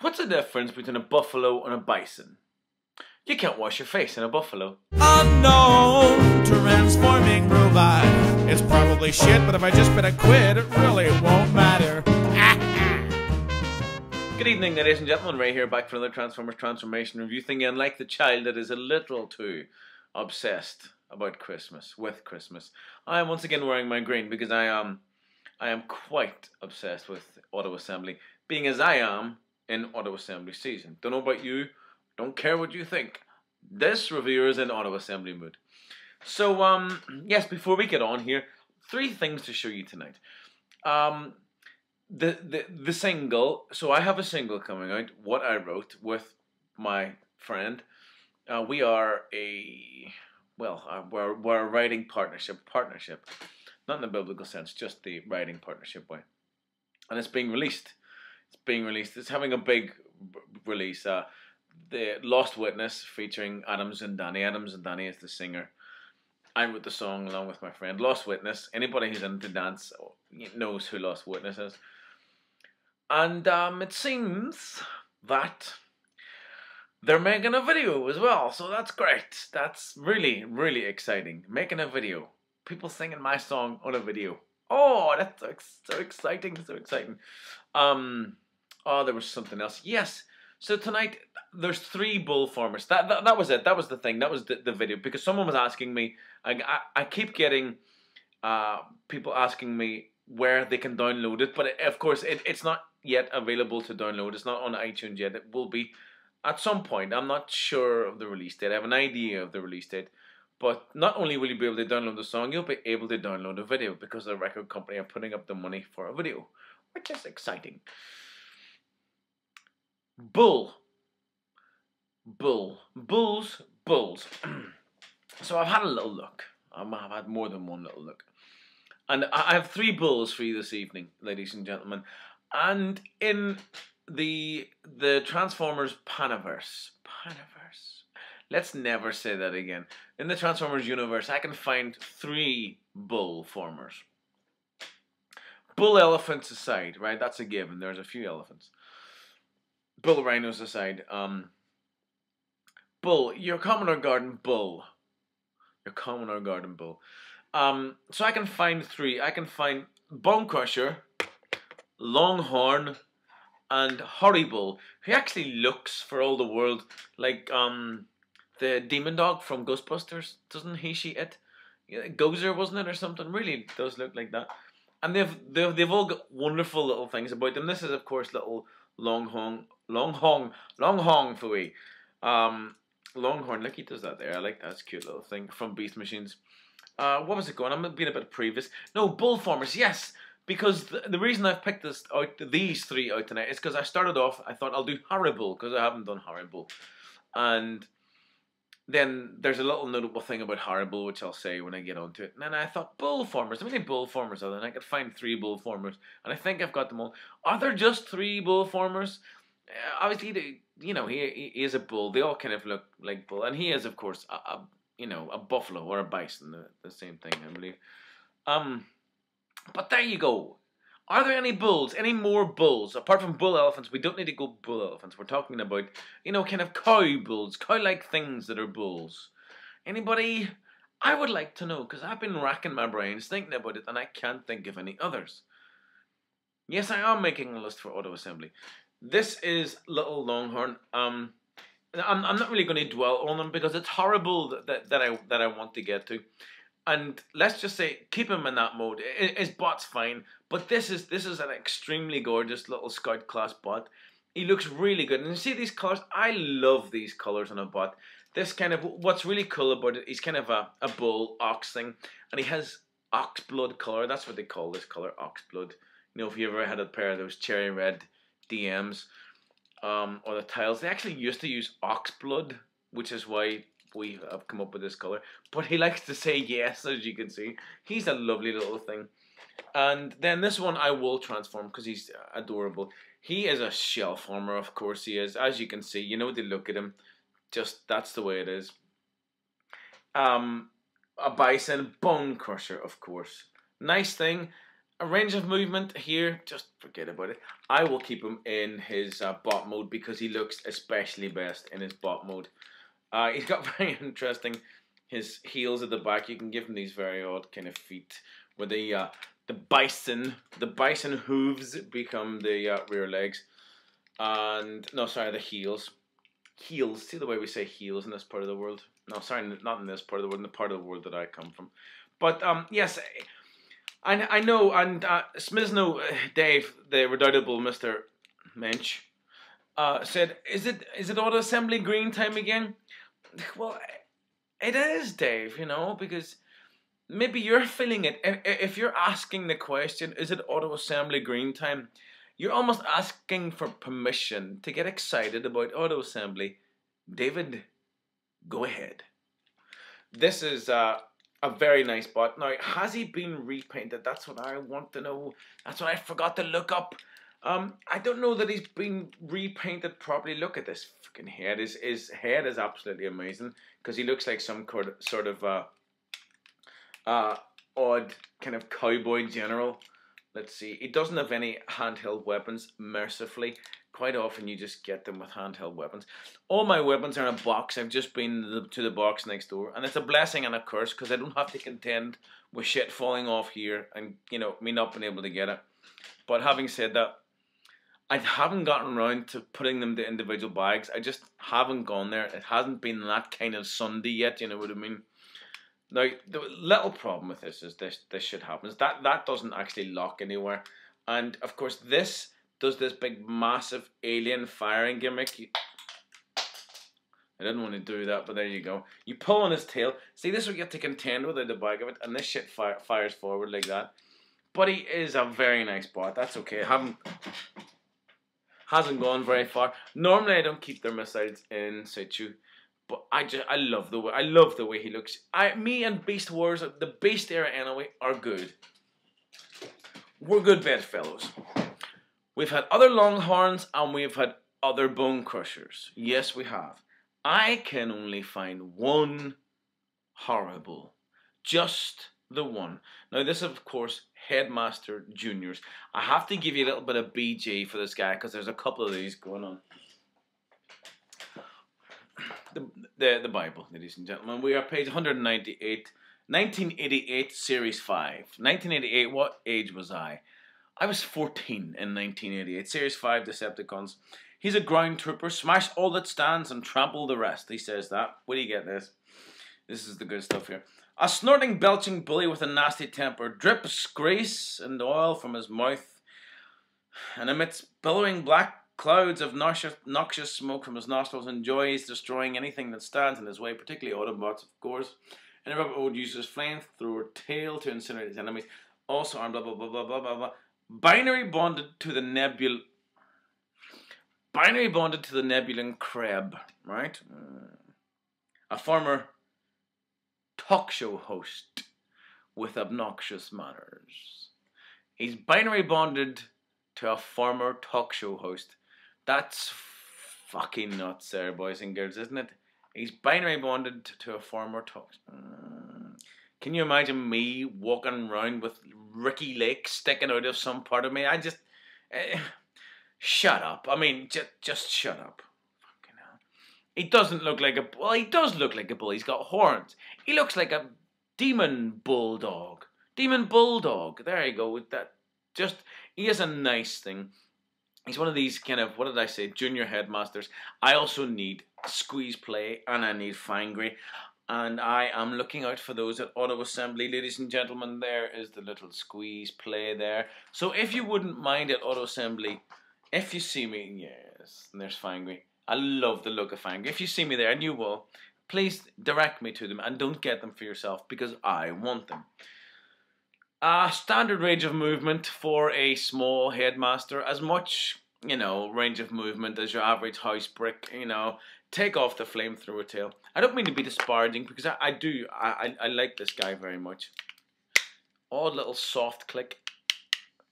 What's the difference between a buffalo and a bison? You can't wash your face in a buffalo. Unknown transforming robot. It's probably shit, but if I just bet a quid, it really won't matter. Good evening, ladies and gentlemen. Ray here, back for another Transformers Transformation review thing. And like the child that is a little too obsessed about Christmas, with Christmas, I am once again wearing my green because I am quite obsessed with auto assembly, being as I am in auto assembly season. Don't know about you, don't care what you think. This reviewer is in auto assembly mood. So yes, before we get on here, 3 things to show you tonight. The single. So I have a single coming out, what I wrote with my friend. We are we're a writing partnership, not in the biblical sense, just the writing partnership way. And it's being released. It's having a big release. The Lost Witness featuring Adams and Danny. Adams and Danny is the singer. I wrote the song along with my friend. Lost Witness. Anybody who's into dance knows who Lost Witness is. And it seems that they're making a video as well. So that's great. That's really, really exciting. Making a video. People singing my song on a video. Oh, that's so exciting. So exciting. Oh, there was something else. Yes. So tonight, there's 3 bull formers. That was it. That was the thing. That was the video. Because someone was asking me. I keep getting people asking me where they can download it. But of course, it's not yet available to download. It's not on iTunes yet. It will be at some point. I'm not sure of the release date. I have an idea of the release date. But not only will you be able to download the song, you'll be able to download a video because the record company are putting up the money for a video, which is exciting. Bulls. So I've had a little look. I've had more than one little look. And I have 3 bulls for you this evening, ladies and gentlemen. And in the Transformers Paniverse. Let's never say that again. In the Transformers universe, I can find 3 bull formers. Bull elephants aside, right? That's a given. There's a few elephants. Bull rhinos aside. Bull, your common or garden bull. Your common or garden bull. So I can find 3. I can find Bone Crusher, Longhorn, and Horri-Bull, who actually looks for all the world like the demon dog from Ghostbusters. Doesn't he, she, it? Gozer, wasn't it, or something? Really does look like that. And they've all got wonderful little things about them. This is, of course, little Longhorn Fooey. Longhorn, look, he does that there. I like that. It's a cute little thing from Beast Machines. What was it going? I'm being a bit previous. No, bull formers, yes. Because the reason I've picked these 3 out tonight is because I started off, I thought I'll do Horri-Bull because I haven't done Horri-Bull. And then there's a little notable thing about Horri-Bull, which I'll say when I get onto it. And then I thought, bull formers. How many bull formers are there? And I could find 3 bull formers. And I think I've got them all. Are there just 3 bull formers? Obviously, he is a bull. They all kind of look like bull. And he is, of course, a buffalo or a bison. The same thing, I believe. But there you go. Are there any bulls? Any more bulls? Apart from bull elephants, we don't need to go bull elephants. We're talking about, kind of cow bulls. Cow-like things that are bulls. Anybody? I would like to know, because I've been racking my brains thinking about it, and I can't think of any others. Yes, I am making a list for auto assembly. This is Little Longhorn. I'm not really going to dwell on them, because it's Horri-Bull that I want to get to. And let's just say, keep him in that mode. His bot's fine, but this is an extremely gorgeous little Scout class bot. He looks really good, and you see these colors. I love these colors on a bot. This kind of what's really cool about it. He's kind of a bull ox thing, and he has ox blood color. That's what they call this color, ox blood. If you ever had a pair of those cherry red DMs, or the tiles, they actually used to use ox blood, which is why we have come up with this color. But he likes to say yes, as you can see. He's a lovely little thing. And then this one I will transform because he's adorable. He is a shell former, of course he is. As you can see, they look at him. Just, that's the way it is. A bison, Bone Crusher, of course. Nice thing. a range of movement here, just forget about it. I will keep him in his bot mode because he looks especially best in his bot mode. He's got very interesting, his heels at the back. You can give him these very odd kind of feet where the bison hooves become the rear legs. And, no, sorry, the heels. Heels, see the way we say heels in this part of the world? No, sorry, not in this part of the world, in the part of the world that I come from. But, yes, I know, and Smizno, Dave, the redoubtable Mr. Mensch, said, is it auto-assembly green time again? Well, it is, Dave, you know, because maybe you're feeling it. If you're asking the question, is it auto-assembly green time? You're almost asking for permission to get excited about auto-assembly. David, go ahead. This is a very nice bot. Now, has he been repainted? That's what I want to know. That's what I forgot to look up. I don't know that he's been repainted properly. Look at this fucking head. His head is absolutely amazing because he looks like some sort of odd kind of cowboy general. Let's see. He doesn't have any handheld weapons, mercifully. Quite often you just get them with handheld weapons. All my weapons are in a box. I've just been to the box next door. And it's a blessing and a curse because I don't have to contend with shit falling off here and, you know, me not being able to get it. But having said that, I haven't gotten around to putting them to individual bags. I just haven't gone there. It hasn't been that kind of Sunday yet, you know what I mean? Now, the little problem with this is this shit happens. That doesn't actually lock anywhere. And, of course, this does this big, massive alien firing gimmick. I didn't want to do that, but there you go. You pull on his tail. See, this will get to contend without the bag of it, and this shit fires forward like that. But he is a very nice bot. That's okay. Hasn't gone very far. Normally, I don't keep their missiles in situ. But I love the way he looks. Me and Beast Wars, the Beast era anyway, are good. We're good bedfellows. We've had other Longhorns and we've had other Bone Crushers. Yes, we have. I can only find one Horri-Bull. Just the one. Now this is of course Headmaster Juniors. I have to give you a little bit of BG for this guy because there's a couple of these going on. The Bible, ladies and gentlemen. We are page 198, 1988, Series 5. 1988, what age was I? I was 14 in 1988. Series 5, Decepticons. He's a ground trooper. Smash all that stands and trample the rest. He says that. Where do you get this? This is the good stuff here. A snorting, belching bully with a nasty temper drips grease and oil from his mouth and emits billowing black clouds of noxious smoke from his nostrils, enjoys destroying anything that stands in his way, particularly Autobots, of course. And the robot would use his flamethrower tail to incinerate his enemies. Also armed, blah, blah, blah, blah, blah, blah, blah. Binary bonded to the Nebulan Kreb, right? A former talk show host with obnoxious manners. He's binary bonded to a former talk show host. That's fucking nuts there, boys and girls, isn't it? He's binary bonded to a former talk. Can you imagine me walking around with Ricky Lake sticking out of some part of me? I just... shut up. I mean, just shut up. Fucking hell. He doesn't look like a... Well, he does look like a bull. He's got horns. He looks like a demon bulldog. Demon bulldog. There you go with that. Just... He is a nice thing. He's one of these kind of, what did I say, junior headmasters. I also need squeeze play and I need fangry. And I am looking out for those at auto assembly. Ladies and gentlemen, there is the little squeeze play there. So if you wouldn't mind at auto assembly, if you see me, yes, and there's fangry. I love the look of fangry. If you see me there, and you will, please direct me to them and don't get them for yourself because I want them. Standard range of movement for a small headmaster. As much, you know, range of movement as your average house brick, you know. Take off the flamethrower tail. I don't mean to be disparaging because I like this guy very much. Odd little soft click.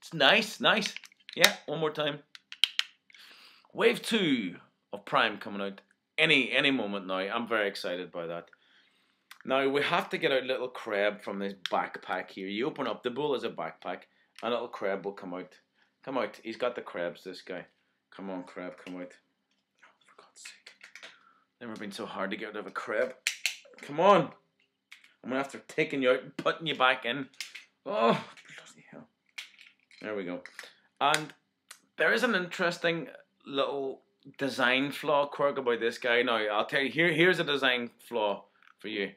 It's nice, nice. Yeah, one more time. Wave 2 of Prime coming out any moment now. I'm very excited by that. Now, we have to get out little Kreb from this backpack here. You open up, the bull is a backpack, A little crab will come out. Come out. He's got the crabs, this guy. Come on, crab, come out. Oh, for God's sake. Never been so hard to get rid of a crab. Come on. I'm going to have to taking you out and putting you back in. Oh, bloody hell. There we go. And there is an interesting little design flaw quirk about this guy. Now, I'll tell you, here's a design flaw for you.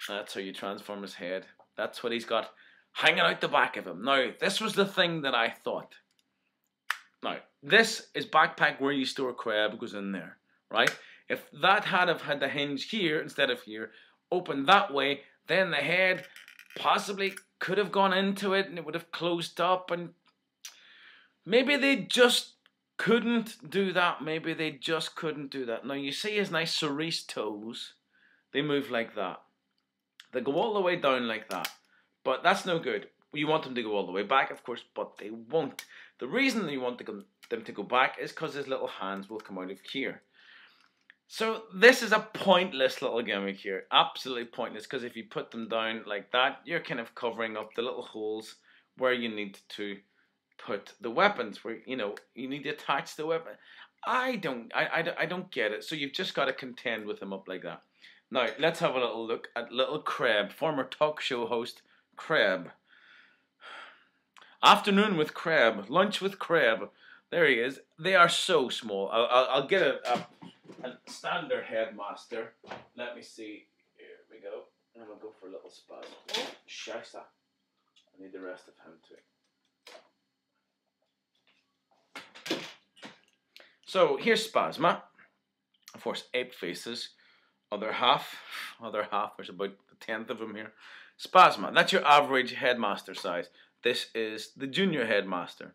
That's how you transform his head. That's what he's got hanging out the back of him. Now, this was the thing that I thought. Now, this is backpack where you store crab goes in there, right? If that had have had the hinge here instead of here, opened that way, then the head possibly could have gone into it and it would have closed up, and maybe they just couldn't do that. Maybe they just couldn't do that. Now, you see his nice cerise toes. They move like that. They go all the way down like that. But that's no good. You want them to go all the way back, of course, but they won't. The reason you want them to go back is because his little hands will come out of here. So this is a pointless little gimmick here. Absolutely pointless, because if you put them down like that, you're kind of covering up the little holes where you need to put the weapons, where, you know, you need to attach the weapon. I don't get it. So you've just got to contend with them up like that. Now, let's have a little look at little Crab, former talk show host Crab. Afternoon with Crab, lunch with Crab. There he is. They are so small. I'll get a standard Headmaster. Let me see. Here we go. And we'll go for a little spaz. Oh, scheisse. I need the rest of him too. So here's Spasma. Of course, 8 faces. Other half, there's about a 10th of them here. Spasma, that's your average Headmaster size. This is the junior Headmaster.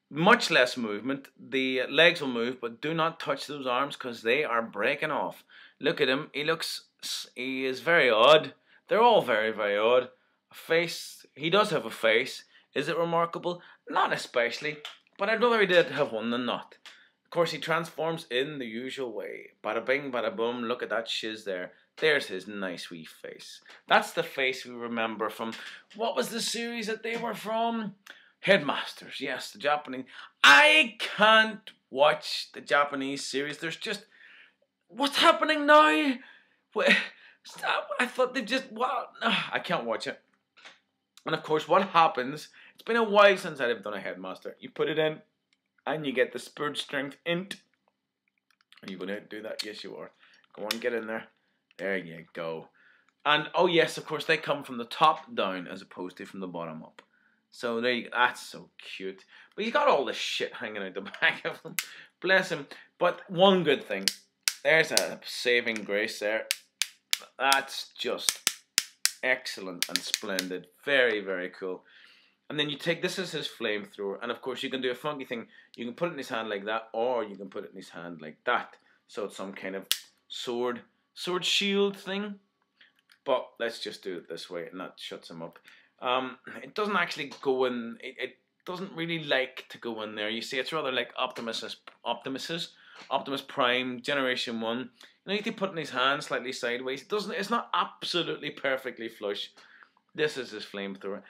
Much less movement. The legs will move, but do not touch those arms because they are breaking off. Look at him. He is very odd. They're all very, very odd. A face. He does have a face. Is it remarkable? Not especially, but I'd rather he did have one than not. Of course, he transforms in the usual way. Bada bing, bada boom. Look at that shiz there. There's his nice wee face. That's the face we remember from, what was the series that they were from? Headmasters, yes, the Japanese. I can't watch the Japanese series. There's just, what's happening now? I thought they just, what? I can't watch it. And of course, what happens, it's been a while since I've done a Headmaster. You put it in, and you get the Spurred Strength int. Are you going to do that? Yes, you are. Go on, get in there. There you go. And, oh yes, of course, they come from the top down as opposed to from the bottom up. So there you go. That's so cute. But you got all this shit hanging out the back of them. Bless him. But one good thing. There's a saving grace there. That's just excellent and splendid. Very, very cool. And then you take, this is his flamethrower. And of course you can do a funky thing. You can put it in his hand like that, or you can put it in his hand like that. So it's some kind of sword shield thing. But let's just do it this way, and that shuts him up. It doesn't actually go in, it doesn't really like to go in there. You see, it's rather like Optimus Prime, Generation 1. You know, you can put it in his hand slightly sideways. It's not absolutely perfectly flush. This is his flamethrower.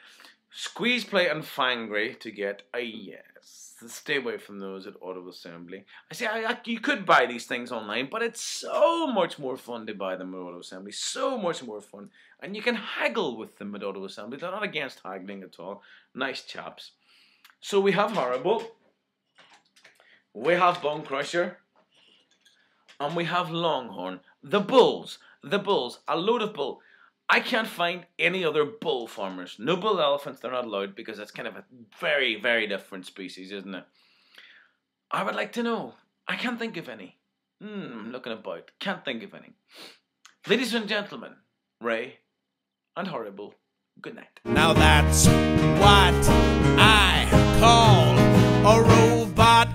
Squeeze plate and Fangry to get, yes. Stay away from those at auto assembly. I see, you could buy these things online, but it's so much more fun to buy them at auto assembly. So much more fun. And you can haggle with them at auto assembly. They're not against haggling at all. Nice chaps. So we have Horri-Bull. We have Bone Crusher. And we have Longhorn. The bulls. A load of bull. I can't find any other bull farmers. No bull elephants, they're not allowed because that's kind of a very, very different species, isn't it? I would like to know. I can't think of any. I'm looking about. Can't think of any. Ladies and gentlemen, Ray and Horri-Bull, good night. Now that's what I call a robot